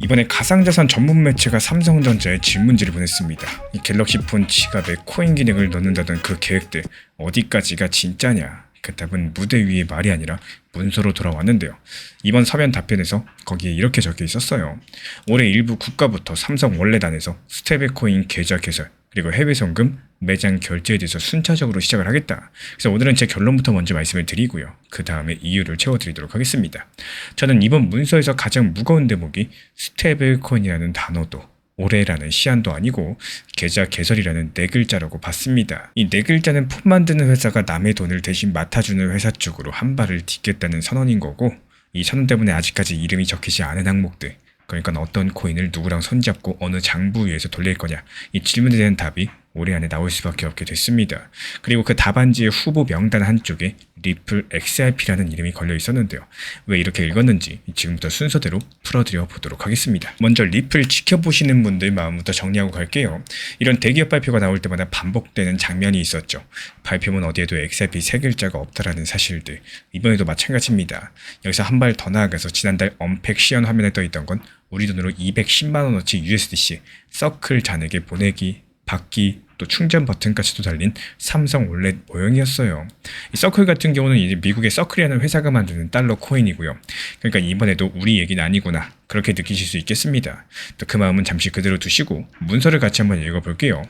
이번에 가상자산 전문 매체가 삼성전자에 질문지를 보냈습니다. 이 갤럭시 폰 지갑에 코인 기능을 넣는다던 그 계획들 어디까지가 진짜냐? 그 답은 무대 위의 말이 아니라 문서로 돌아왔는데요. 이번 서면 답변에서 거기에 이렇게 적혀 있었어요. 올해 일부 국가부터 삼성 월렛 안에서 스테이블코인 계좌 개설 그리고 해외 송금, 매장 결제에 대해서 순차적으로 시작을 하겠다. 그래서 오늘은 제 결론부터 먼저 말씀을 드리고요. 그 다음에 이유를 채워드리도록 하겠습니다. 저는 이번 문서에서 가장 무거운 대목이 스테이블코인이라는 단어도 올해라는 시한도 아니고 계좌 개설이라는 네 글자라고 봤습니다. 이 네 글자는 폰 만드는 회사가 남의 돈을 대신 맡아주는 회사 쪽으로 한 발을 딛겠다는 선언인 거고, 이 선언 때문에 아직까지 이름이 적히지 않은 항목들, 그러니까 어떤 코인을 누구랑 손잡고 어느 장부 위에서 돌릴 거냐, 이 질문에 대한 답이 올해 안에 나올 수밖에 없게 됐습니다. 그리고 그 답안지의 후보 명단 한쪽에 리플 XRP라는 이름이 걸려 있었는데요. 왜 이렇게 읽었는지 지금부터 순서대로 풀어드려 보도록 하겠습니다. 먼저 리플 지켜보시는 분들 마음부터 정리하고 갈게요. 이런 대기업 발표가 나올 때마다 반복되는 장면이 있었죠. 발표문 어디에도 XRP 세 글자가 없다라는 사실들. 이번에도 마찬가지입니다. 여기서 한 발 더 나아가서 지난달 언팩 시연 화면에 떠있던 건 우리 돈으로 210만원어치 USDC 서클 잔액에 보내기, 받기, 또 충전 버튼까지도 달린 삼성 월렛 모형이었어요. 이 서클 같은 경우는 이제 미국의 서클이라는 회사가 만드는 달러 코인이고요. 그러니까 이번에도 우리 얘기는 아니구나, 그렇게 느끼실 수 있겠습니다. 또 그 마음은 잠시 그대로 두시고 문서를 같이 한번 읽어볼게요.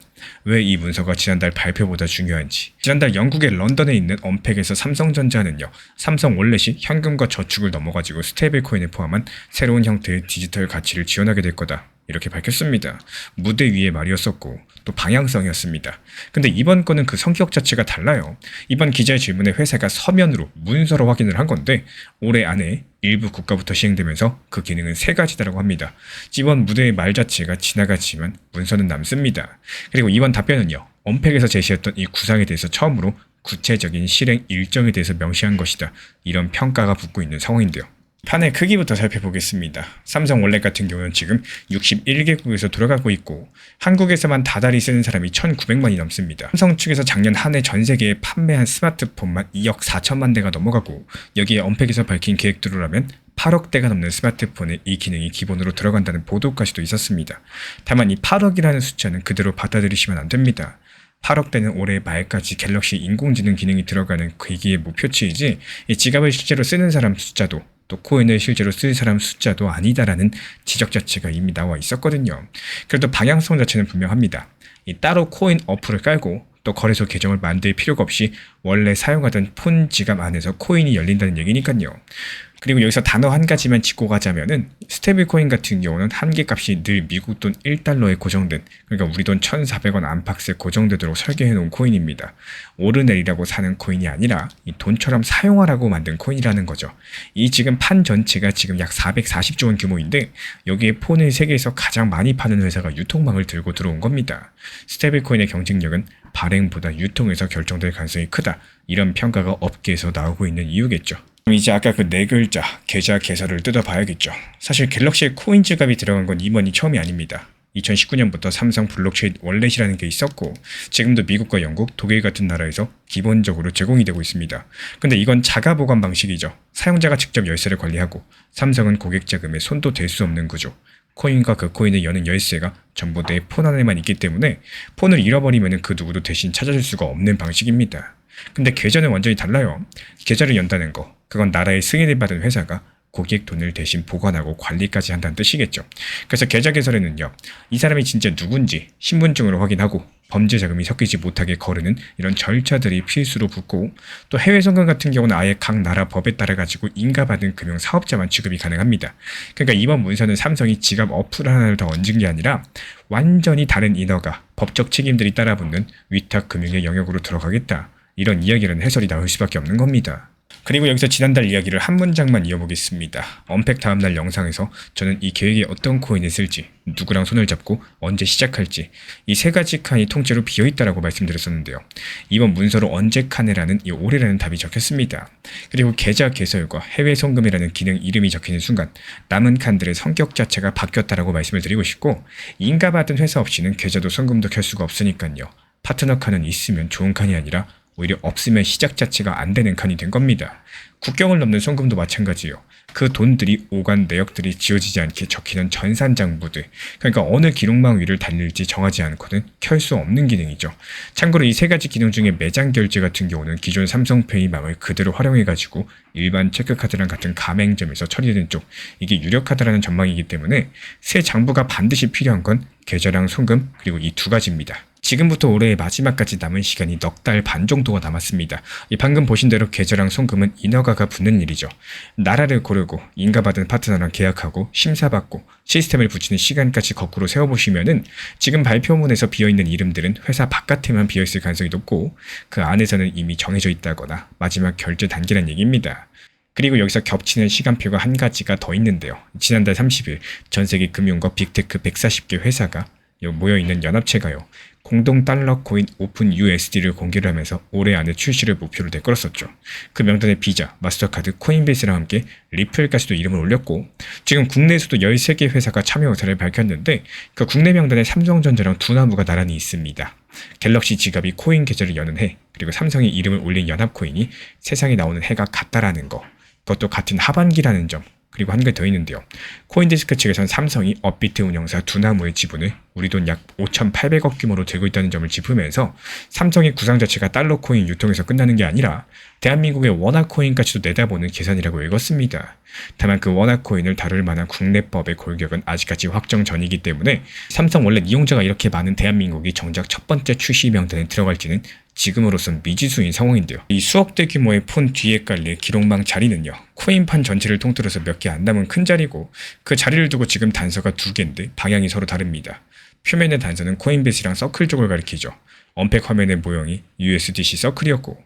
왜 이 문서가 지난달 발표보다 중요한지. 지난달 영국의 런던에 있는 언팩에서 삼성전자는요, 삼성 월렛이 현금과 저축을 넘어가지고 스테이블 코인을 포함한 새로운 형태의 디지털 가치를 지원하게 될 거다, 이렇게 밝혔습니다. 무대 위의 말이었었고 또 방향성이었습니다. 근데 이번 건은 그 성격 자체가 달라요. 이번 기자의 질문에 회사가 서면으로 문서로 확인을 한 건데 올해 안에 일부 국가부터 시행되면서 그 기능은 세 가지다라고 합니다. 이번 무대의 말 자체가 지나가지만 문서는 남습니다. 그리고 이번 답변은요, 언팩에서 제시했던 이 구상에 대해서 처음으로 구체적인 실행 일정에 대해서 명시한 것이다, 이런 평가가 붙고 있는 상황인데요. 판의 크기부터 살펴보겠습니다. 삼성 월렛 같은 경우는 지금 61개국에서 돌아가고 있고 한국에서만 다달이 쓰는 사람이 1,900만이 넘습니다. 삼성 측에서 작년 한 해 전 세계에 판매한 스마트폰만 2억 4천만 대가 넘어가고 여기에 언팩에서 밝힌 계획대로라면 8억 대가 넘는 스마트폰에 이 기능이 기본으로 들어간다는 보도까지도 있었습니다. 다만 이 8억이라는 숫자는 그대로 받아들이시면 안 됩니다. 8억 대는 올해 말까지 갤럭시 인공지능 기능이 들어가는 괴기의 목표치이지 이 지갑을 실제로 쓰는 사람 숫자도 또 코인을 실제로 쓸 사람 숫자도 아니다라는 지적 자체가 이미 나와 있었거든요. 그래도 방향성 자체는 분명합니다. 이 따로 코인 어플을 깔고 또 거래소 계정을 만들 필요가 없이 원래 사용하던 폰 지갑 안에서 코인이 열린다는 얘기니까요. 그리고 여기서 단어 한 가지만 짚고 가자면은 스테이블 코인 같은 경우는 한계 값이 늘 미국 돈 1달러에 고정된, 그러니까 우리 돈 1,400원 안팎에 고정되도록 설계해 놓은 코인입니다. 오르내리라고 사는 코인이 아니라 이 돈처럼 사용하라고 만든 코인이라는 거죠. 이 지금 판 전체가 지금 약 440조 원 규모인데 여기에 폰을 세계에서 가장 많이 파는 회사가 유통망을 들고 들어온 겁니다. 스테이블 코인의 경쟁력은 발행보다 유통에서 결정될 가능성이 크다, 이런 평가가 업계에서 나오고 있는 이유겠죠. 이제 아까 그 네 글자 계좌 개설을 뜯어봐야겠죠. 사실 갤럭시에 코인 지갑이 들어간 건 이번이 처음이 아닙니다. 2019년부터 삼성 블록체인 월렛이라는 게 있었고 지금도 미국과 영국, 독일 같은 나라에서 기본적으로 제공이 되고 있습니다. 근데 이건 자가 보관 방식이죠. 사용자가 직접 열쇠를 관리하고 삼성은 고객 자금에 손도 댈 수 없는 구조. 코인과 그 코인을 여는 열쇠가 전부 내 폰 안에만 있기 때문에 폰을 잃어버리면 그 누구도 대신 찾아줄 수가 없는 방식입니다. 근데 계좌는 완전히 달라요. 계좌를 연다는 거, 그건 나라의 승인을 받은 회사가 고객 돈을 대신 보관하고 관리까지 한다는 뜻이겠죠. 그래서 계좌 개설에는요, 이 사람이 진짜 누군지 신분증으로 확인하고 범죄 자금이 섞이지 못하게 거르는 이런 절차들이 필수로 붙고 또 해외 송금 같은 경우는 아예 각 나라 법에 따라 가지고 인가받은 금융 사업자만 취급이 가능합니다. 그러니까 이번 문서는 삼성이 지갑 어플 하나를 더 얹은 게 아니라 완전히 다른 인허가, 법적 책임들이 따라붙는 위탁 금융의 영역으로 들어가겠다, 이런 이야기는 해설이 나올 수밖에 없는 겁니다. 그리고 여기서 지난달 이야기를 한 문장만 이어보겠습니다. 언팩 다음날 영상에서 저는 이 계획에 어떤 코인을 쓸지, 누구랑 손을 잡고 언제 시작할지 이 세 가지 칸이 통째로 비어있다라고 말씀드렸었는데요. 이번 문서로 언제 칸에라는 이 올해라는 답이 적혔습니다. 그리고 계좌 개설과 해외 송금이라는 기능 이름이 적히는 순간 남은 칸들의 성격 자체가 바뀌었다라고 말씀을 드리고 싶고, 인가받은 회사 없이는 계좌도 송금도 켤 수가 없으니까요. 파트너 칸은 있으면 좋은 칸이 아니라 오히려 없으면 시작 자체가 안 되는 칸이 된 겁니다. 국경을 넘는 송금도 마찬가지예요. 그 돈들이 오간 내역들이 지워지지 않게 적히는 전산장부들, 그러니까 어느 기록망 위를 달릴지 정하지 않고는 켤 수 없는 기능이죠. 참고로 이 세 가지 기능 중에 매장 결제 같은 경우는 기존 삼성페이망을 그대로 활용해가지고 일반 체크카드랑 같은 가맹점에서 처리되는 쪽, 이게 유력하다라는 전망이기 때문에 새 장부가 반드시 필요한 건 계좌랑 송금, 그리고 이 두 가지입니다. 지금부터 올해의 마지막까지 남은 시간이 넉 달 반 정도가 남았습니다. 방금 보신 대로 계좌랑 송금은 인허가가 붙는 일이죠. 나라를 고르고 인가받은 파트너랑 계약하고 심사받고 시스템을 붙이는 시간까지 거꾸로 세워보시면은 지금 발표문에서 비어있는 이름들은 회사 바깥에만 비어있을 가능성이 높고 그 안에서는 이미 정해져 있다거나 마지막 결제 단계란 얘기입니다. 그리고 여기서 겹치는 시간표가 한 가지가 더 있는데요. 지난달 30일 전세계 금융과 빅테크 140개 회사가 모여있는 연합체가요, 공동 달러 코인 오픈 USD를 공개를 하면서 올해 안에 출시를 목표로 내걸었었죠. 그 명단에 비자, 마스터카드, 코인베이스랑 함께 리플까지도 이름을 올렸고, 지금 국내에서도 13개 회사가 참여 의사를 밝혔는데 그 국내 명단에 삼성전자랑 두나무가 나란히 있습니다. 갤럭시 지갑이 코인 계좌를 여는 해, 그리고 삼성이 이름을 올린 연합코인이 세상에 나오는 해가 같다라는 거, 그것도 같은 하반기라는 점, 그리고 한 개 더 있는데요. 코인데스크 측에선 삼성이 업비트 운영사 두나무의 지분을 우리 돈 약 5,800억 규모로 들고 있다는 점을 짚으면서 삼성의 구상 자체가 달러 코인 유통에서 끝나는 게 아니라 대한민국의 원화 코인까지도 내다보는 계산이라고 읽었습니다. 다만 그 원화 코인을 다룰 만한 국내법의 골격은 아직까지 확정 전이기 때문에 삼성 원래 이용자가 이렇게 많은 대한민국이 정작 첫 번째 출시 명단에 들어갈지는 지금으로선 미지수인 상황인데요. 이 수억대 규모의 폰 뒤에 깔릴 기록망 자리는요, 코인판 전체를 통틀어서 몇 개 안 남은 큰 자리고, 그 자리를 두고 지금 단서가 두 개인데 방향이 서로 다릅니다. 표면의 단서는 코인베이스랑 서클 쪽을 가리키죠. 언팩 화면의 모형이 USDC 서클이었고,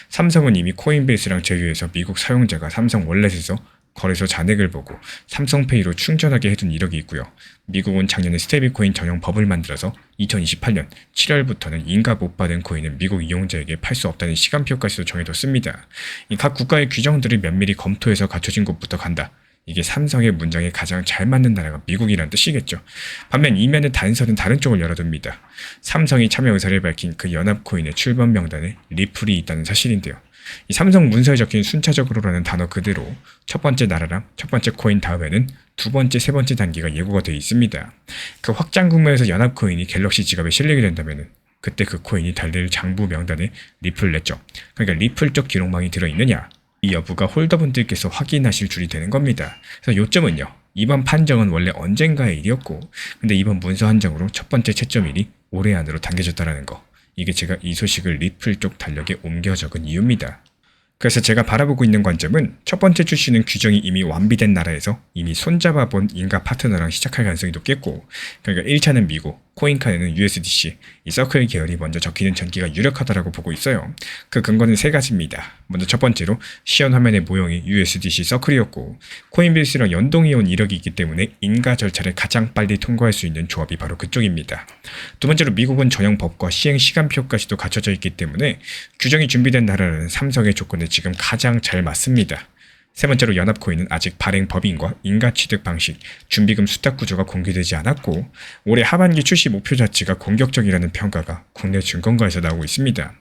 삼성은 이미 코인베이스랑 제휴해서 미국 사용자가 삼성 월렛에서 거래소 잔액을 보고 삼성페이로 충전하게 해둔 이력이 있고요. 미국은 작년에 스테이블코인 전용 법을 만들어서 2028년 7월부터는 인가 못 받은 코인은 미국 이용자에게 팔 수 없다는 시간표까지도 정해뒀습니다. 각 국가의 규정들을 면밀히 검토해서 갖춰진 곳부터 간다. 이게 삼성의 문장에 가장 잘 맞는 나라가 미국이란 뜻이겠죠. 반면 이면의 단서는 다른 쪽을 열어둡니다. 삼성이 참여 의사를 밝힌 그 연합코인의 출범 명단에 리플이 있다는 사실인데요. 이 삼성 문서에 적힌 순차적으로라는 단어 그대로 첫 번째 나라랑 첫 번째 코인 다음에는 두 번째, 세 번째 단계가 예고가 되어 있습니다. 그 확장 국면에서 연합코인이 갤럭시 지갑에 실리게 된다면은 그때 그 코인이 달릴 장부 명단에 리플 냈죠. 그러니까 리플 쪽 기록망이 들어있느냐, 이 여부가 홀더분들께서 확인하실 줄이 되는 겁니다. 그래서 요점은요, 이번 판정은 원래 언젠가의 일이었고, 근데 이번 문서 한정으로 첫 번째 채점일이 올해 안으로 당겨졌다라는 거. 이게 제가 이 소식을 리플 쪽 달력에 옮겨 적은 이유입니다. 그래서 제가 바라보고 있는 관점은 첫 번째 출시는 규정이 이미 완비된 나라에서 이미 손잡아본 인가 파트너랑 시작할 가능성이 높겠고, 그러니까 1차는 미국, 코인칸에는 USDC, 이 서클 계열이 먼저 적히는 전기가 유력하다라고 보고 있어요. 그 근거는 세 가지입니다. 먼저 첫 번째로 시연 화면의 모형이 USDC 서클이었고, 코인베이스랑 연동이온 이력이 있기 때문에 인가 절차를 가장 빨리 통과할 수 있는 조합이 바로 그쪽입니다. 두 번째로 미국은 전용 법과 시행 시간표까지도 갖춰져 있기 때문에 규정이 준비된 나라라는 삼성의 조건에 지금 가장 잘 맞습니다. 세 번째로 연합코인은 아직 발행 법인과 인가 취득 방식, 준비금 수탁 구조가 공개되지 않았고, 올해 하반기 출시 목표 자체가 공격적이라는 평가가 국내 증권가에서 나오고 있습니다.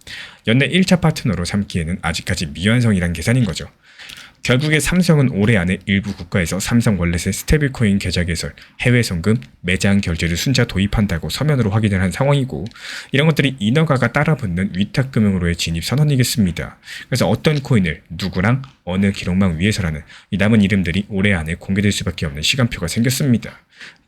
연내 1차 파트너로 삼기에는 아직까지 미완성이란 계산인 거죠. 결국에 삼성은 올해 안에 일부 국가에서 삼성 월렛의 스테이블코인 계좌 개설, 해외 송금, 매장 결제를 순차 도입한다고 서면으로 확인을 한 상황이고, 이런 것들이 인허가가 따라붙는 위탁금융으로의 진입 선언이겠습니다. 그래서 어떤 코인을 누구랑 어느 기록망 위에서라는 이 남은 이름들이 올해 안에 공개될 수밖에 없는 시간표가 생겼습니다.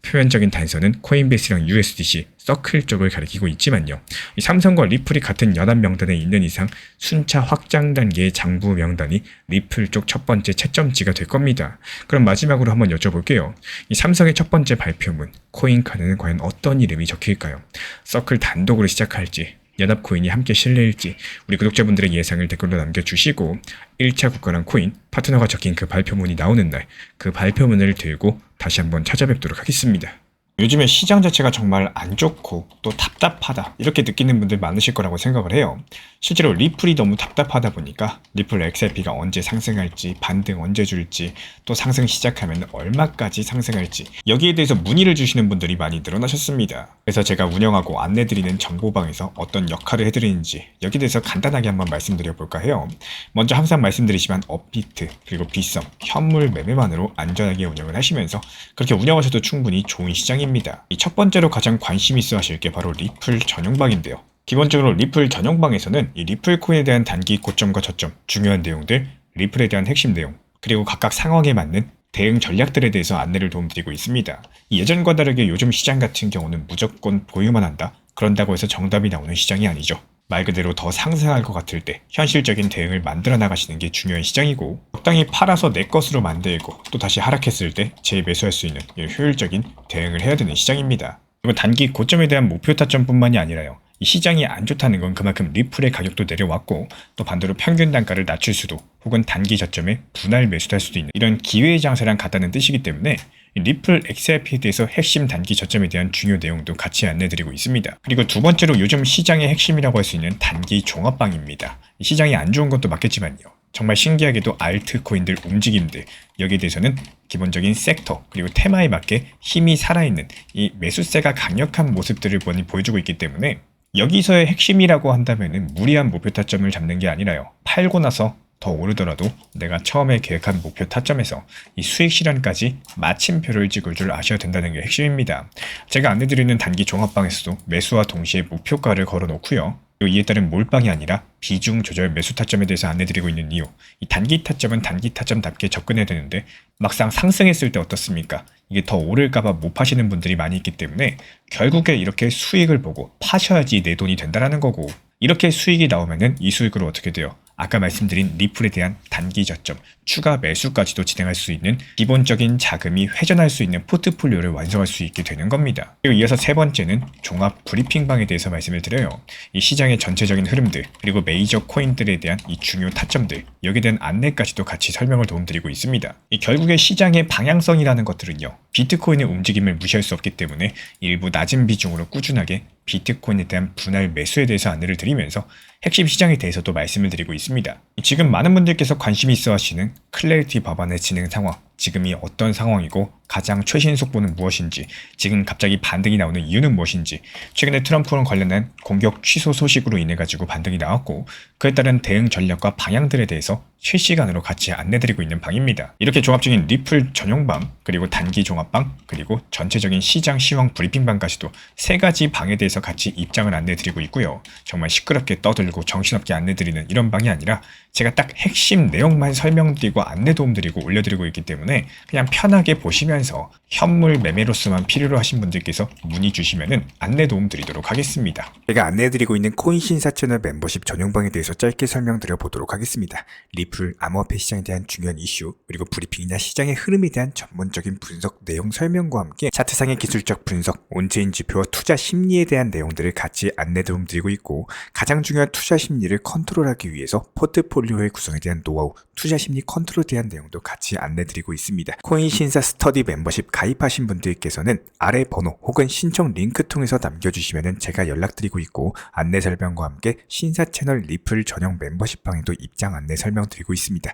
표면적인 단서는 코인베이스랑 USDC, 서클 쪽을 가리키고 있지만요. 이 삼성과 리플이 같은 연합 명단에 있는 이상 순차 확장 단계의 장부 명단이 리플 쪽 첫 번째 채점지가 될 겁니다. 그럼 마지막으로 한번 여쭤볼게요. 이 삼성의 첫 번째 발표문, 코인카드는 과연 어떤 이름이 적힐까요? 서클 단독으로 시작할지, 연합코인이 함께 실릴지 우리 구독자분들의 예상을 댓글로 남겨주시고, 1차 국가랑 코인, 파트너가 적힌 그 발표문이 나오는 날 그 발표문을 들고 다시 한번 찾아뵙도록 하겠습니다. 요즘에 시장 자체가 정말 안 좋고 또 답답하다 이렇게 느끼는 분들 많으실 거라고 생각을 해요. 실제로 리플이 너무 답답하다 보니까 리플 XRP가 언제 상승할지, 반등 언제 줄지, 또 상승 시작하면 얼마까지 상승할지 여기에 대해서 문의를 주시는 분들이 많이 늘어나셨습니다. 그래서 제가 운영하고 안내드리는 정보방에서 어떤 역할을 해드리는지 여기에 대해서 간단하게 한번 말씀드려 볼까 해요. 먼저 항상 말씀드리지만 업비트 그리고 빗썸, 현물 매매만으로 안전하게 운영을 하시면서 그렇게 운영하셔도 충분히 좋은 시장입니다. 이 첫 번째로 가장 관심 있어 하실 게 바로 리플 전용방인데요. 기본적으로 리플 전용방에서는 이 리플 코인에 대한 단기 고점과 저점, 중요한 내용들, 리플에 대한 핵심 내용, 그리고 각각 상황에 맞는 대응 전략들에 대해서 안내를 도움드리고 있습니다. 예전과 다르게 요즘 시장 같은 경우는 무조건 보유만 한다. 그런다고 해서 정답이 나오는 시장이 아니죠. 말 그대로 더 상승할 것 같을 때 현실적인 대응을 만들어 나가시는 게 중요한 시장이고, 적당히 팔아서 내 것으로 만들고 또 다시 하락했을 때 재매수할 수 있는 효율적인 대응을 해야 되는 시장입니다. 그리고 단기 고점에 대한 목표 타점뿐만이 아니라요. 이 시장이 안 좋다는 건 그만큼 리플의 가격도 내려왔고, 또 반대로 평균 단가를 낮출 수도 혹은 단기 저점에 분할 매수할 수도 있는 이런 기회의 장세랑 같다는 뜻이기 때문에 리플 XRP에 대해서 핵심 단기 저점에 대한 중요 내용도 같이 안내드리고 있습니다. 그리고 두 번째로 요즘 시장의 핵심이라고 할 수 있는 단기 종합방입니다. 시장이 안 좋은 것도 맞겠지만요. 정말 신기하게도 알트코인들 움직임들, 여기에 대해서는 기본적인 섹터 그리고 테마에 맞게 힘이 살아있는 이 매수세가 강력한 모습들을 많이 보여주고 있기 때문에 여기서의 핵심이라고 한다면 무리한 목표 타점을 잡는 게 아니라요. 팔고 나서 더 오르더라도 내가 처음에 계획한 목표 타점에서 이 수익 실현까지 마침표를 찍을 줄 아셔야 된다는 게 핵심입니다. 제가 안내드리는 단기 종합방에서도 매수와 동시에 목표가를 걸어놓고요. 그리고 이에 따른 몰빵이 아니라 비중 조절 매수 타점에 대해서 안내드리고 있는 이유. 이 단기 타점은 단기 타점답게 접근해야 되는데 막상 상승했을 때 어떻습니까? 이게 더 오를까봐 못 파시는 분들이 많이 있기 때문에 결국에 이렇게 수익을 보고 파셔야지 내 돈이 된다라는 거고, 이렇게 수익이 나오면은 이 수익으로 어떻게 돼요? 아까 말씀드린 리플에 대한 단기 저점, 추가 매수까지도 진행할 수 있는 기본적인 자금이 회전할 수 있는 포트폴리오를 완성할 수 있게 되는 겁니다. 그리고 이어서 세 번째는 종합 브리핑방에 대해서 말씀을 드려요. 이 시장의 전체적인 흐름들, 그리고 메이저 코인들에 대한 이 중요 타점들, 여기에 대한 안내까지도 같이 설명을 도움드리고 있습니다. 이 결국에 시장의 방향성이라는 것들은요, 비트코인의 움직임을 무시할 수 없기 때문에 일부 낮은 비중으로 꾸준하게 비트코인에 대한 분할 매수에 대해서 안내를 드리면서 핵심 시장에 대해서도 말씀을 드리고 있습니다. 지금 많은 분들께서 관심이 있어 하시는 클래리티 법안의 진행 상황, 지금이 어떤 상황이고 가장 최신 속보는 무엇인지, 지금 갑자기 반등이 나오는 이유는 무엇인지, 최근에 트럼프랑 관련된 공격 취소 소식으로 인해 가지고 반등이 나왔고 그에 따른 대응 전략과 방향들에 대해서 실시간으로 같이 안내드리고 있는 방입니다. 이렇게 종합적인 리플 전용방, 그리고 단기 종합방, 그리고 전체적인 시장 시황 브리핑방까지도 세 가지 방에 대해서 같이 입장을 안내드리고 있고요. 정말 시끄럽게 떠들고 정신없게 안내드리는 이런 방이 아니라 제가 딱 핵심 내용만 설명드리고 안내 도움드리고 올려드리고 있기 때문에 그냥 편하게 보시면서 현물 매매로서만 필요로 하신 분들께서 문의 주시면은 안내 도움드리도록 하겠습니다. 제가 안내해드리고 있는 코인 신사 채널 멤버십 전용방에 대해서 짧게 설명드려 보도록 하겠습니다. 리플, 암호화폐 시장에 대한 중요한 이슈, 그리고 브리핑이나 시장의 흐름에 대한 전문적인 분석 내용 설명과 함께 차트상의 기술적 분석, 온체인 지표와 투자 심리에 대한 내용들을 같이 안내 도움드리고 있고, 가장 중요한 투자 심리를 컨트롤하기 위해서 포트폴리오의 구성에 대한 노하우, 투자 심리 컨트롤에 대한 내용도 같이 안내드리고 있습니다. 코인 신사 스터디 멤버십 가입하신 분들께서는 아래 번호 혹은 신청 링크 통해서 남겨주시면 제가 연락드리고 있고, 안내 설명과 함께 신사 채널 리플 전용 멤버십 방에도 입장 안내 설명드리고 있습니다.